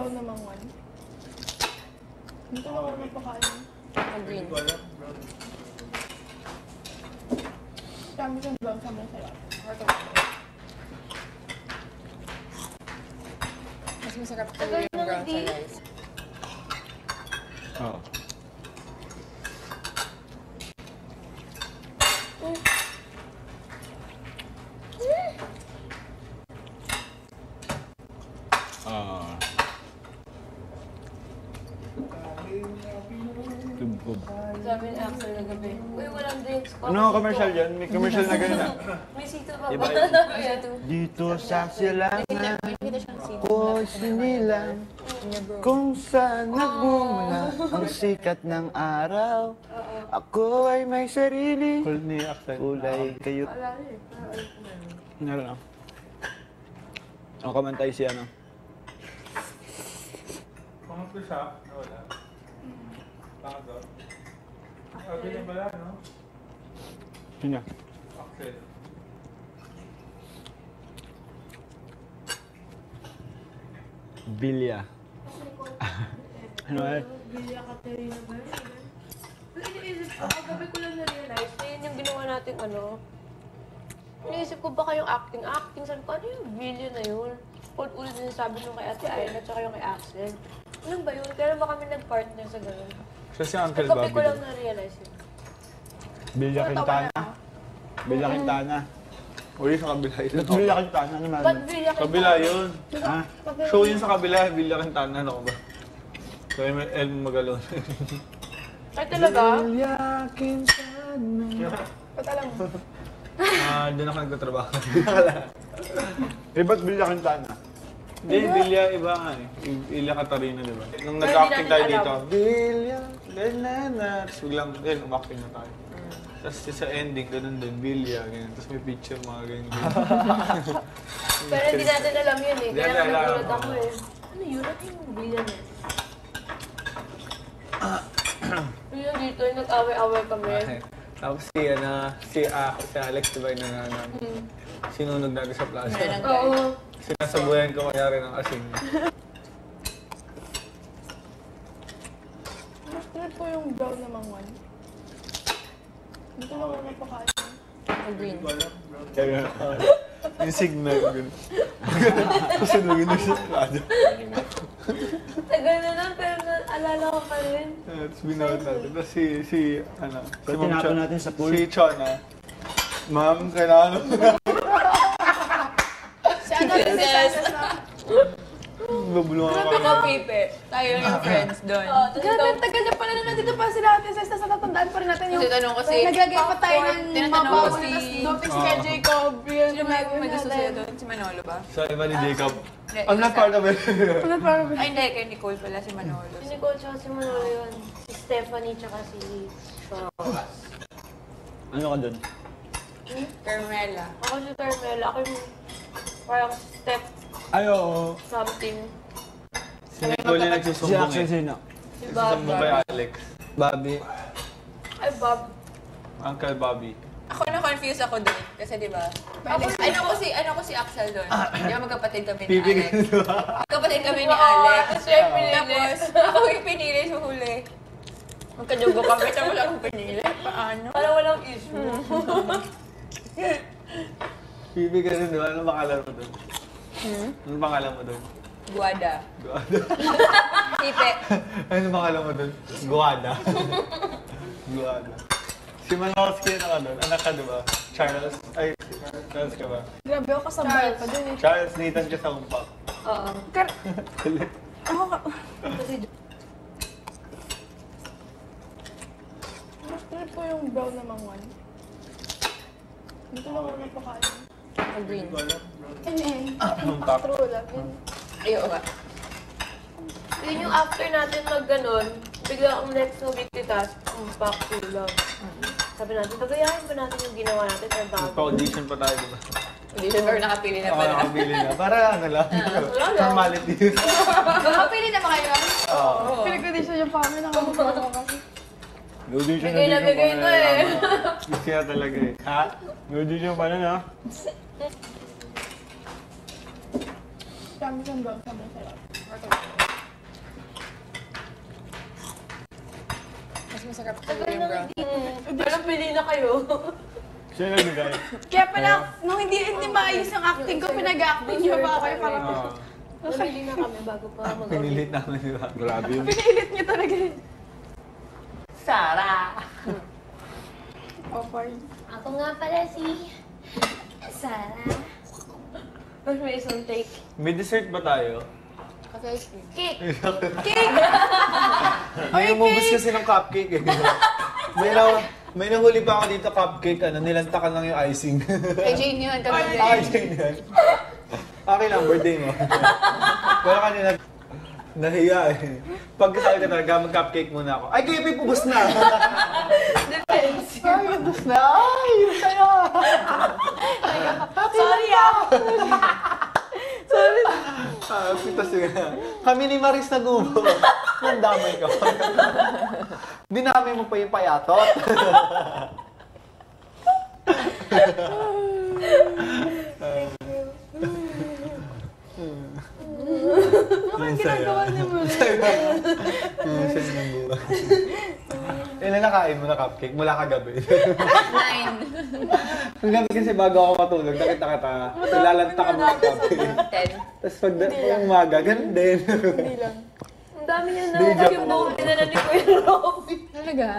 brown naman one. Dito lang ako nagpakain. Green. Dami siyang brown sa mga sarap. Mas masarap talaga yung brown sa rice. Oo. Tubkob. Sabi ni Axel na gabi, uy, walang drinks. Ano ang commercial yan? May commercial na ganun ah. May sito pa Iba ba? yun. May sito. Dito sa silangan, Nakita siyang sito. ako'y sinilang kung saan nagmumula ang sikat ng araw. Ako ay may sarili, kulay kayo. Meron ah. Ang kamantay siya, no? Pangatlo siya, wala. Pangatlo. Sabi niya pala, no? Sino? Axel. Bilya. Ano eh? Bilya Katerina ba yun? Pero iniisip ko, kagabi ko lang na-realize na yun yung ginawa natin ano. Iniisip ko baka yung acting. Sabi ko, ano yung Bilya na yun? Ulit din sabi nung kay Ate Ayla at saka yung kay Axel. Ano ba yun? Kaya ba kami nag-partner sa gano'n? Siya si Uncle Kagabi Bobby. ko lang na-realize yun. Bilya Quintana. Bilya Quintana. Uli sa kabila yun. Bilya Quintana naman. Ba't Bilya Quintana? Kabila yun. Ha? Show yun sa kabila, Villa Quintana, ano ko ba? So, El Magalon. Ay talaga? Bilya Quintana. Ba't alam mo? Doon ako nagtatrabaho. Eh, ba't Bilya Quintana? Hindi, Villa iba nga eh. Villa Catarina, di ba? Nung Pero nag-acting hindi tayo natin dito, alam. Villa, Banana. Tapos biglang, umakting na tayo. Tapos sa ending, ganun din, Villa, ganyan. Tapos may picture, mga ganyan. Pero hindi natin alam yun eh. Hindi Kaya natin alam. nagulat ako eh. Ano yun? Ano yung Bilya na yun? Yun dito, yung nag-away-away kami. Tapos si Alex, di ba, yung namin. Sinunog natin sa plaza. Oo. Sinasabuyan ko kanyari ng asin. Mas trip ko yung brown naman one. Dito lang ako nagpakain. Green. Kaya yung signal, gano'n. Susunugin na siya sa plaza. Tagal na lang, pero naalala ko pa rin. Tapos binawat natin. Tapos si So, tinapon natin sa pool? Si Chona. Ma'am, kailangan Si ano rin si Sanas na? babulungan Grabe ako. ka, Pipe. Tayo yung friends doon. Grabe, ang tagal niya pala na nandito pa sila Ate Ses, nasa tatandaan pa rin natin yung... Kasi tanong ko si... Naglagay pa tayo ng Tinatanong ko mabaw, si... tapos dumating si Kay Jacob. Yun, Sino may gusto sa'yo doon? Si Manolo ba? Sa iba ni Jacob. Hindi, I'm not isa. part of it. Ano parang... Ay, hindi. Kay Nicole pala si Manolo. Si Nicole tsaka si Manolo yun. Si Stephanie tsaka si Charles. Ano ka dun? Carmela. Ako si Carmela. Ako yung parang step Ay, oo. something. Si Nicole yung Si nagsusumbong Axel eh. sino? Si Nagsusumbong Bob. kay Alex. Bobby. Ay, Bob. Uncle Bobby. Ako na-confuse ako doon. Kasi di ba? Ano ko si Axel doon. Di ba magkapatid kami ni Pipig. Alex? Magkapatid kami ni Alex. Siya yung pinili. Tapos, ako yung pinili sa huli. Magkadugo kami, tapos wala akong pinili. Paano? Parang walang issue. Pipig kasi di ba? Anong pangalan mo doon? Anong pangalan mo doon? Guada. Guada. Pipe. Anong pangalan mo doon? Guada. Guada. Si Manowski na ka doon. Anak ka di ba? Charles. Ay, Charles ka ba? Grabe ako kasambay pa dun eh. Charles, Nathan ka sa umpak. Oo. Kulit. Ako ka... Kasi Mas trip ko yung brown naman one. Dito lang ako nagpakain. Green. Umpak. True lang. Yun. Ayaw ba? yun yung after natin mag-ganon, bigla ang next na weekly task, back to love. Sabi natin, bagayahin ba natin yung ginawa natin or bago? Pa-audition pa tayo, di ba? Audition or nakapili na Oo, pala. nakabili na. Para ano lang. Formality. Nakapili na ba kayo? Oo. Pinag-audition yung family ng mga kasi. Audition Bigay na bigay na eh. Gusto niya talaga eh. Ha? Audition pa na, no? Dami siyang brown sa mga sarap. masarap talaga yung brown. Parang pili na kayo. Siya yung nagbigay. Kaya pala, nung hindi maayos ang acting ko, pinag-acting niyo ba ako yung parang... Oo. Pili na kami bago pa mag-audition. Pinilit namin, di ba? Grabe yun. Pinilit niyo talaga yun. Sara! Oh, fine. Ako nga pala si Sara. Mas may isang take. May dessert ba tayo? Kasi ice cream. Cake! Cake! May umubos kasi ng cupcake eh. May nahuli pa ako dito cupcake, nilantakan lang yung icing. Kay Jane yun, kami Ay, Jane yan. Akin lang, birthday mo. Pero kanina, nahiya eh. Pag sabi ka talaga, mag-cupcake muna ako. Ay, kayo pupubos na! Defense. Ay, pupubos na! Ay, yung saya! Sorry ah! Sorry. Pito siya. Kami ni Maris nag-ubo. Ang damay ka. Dinami mo pa yung payatot. Bakit ginagawa niyo mo? Ang saya ng buhay. Ilan nakain mo na cupcake mula kagabi? 9. Kagabi kasi bago ako matulog, nakita kita, ilalanta ka mga cupcake. 10. Tapos pag umaga, ganun din. Hindi lang. Ang dami niya na. Di, joke Yung buong dinala ni Kuya Robby. Talaga?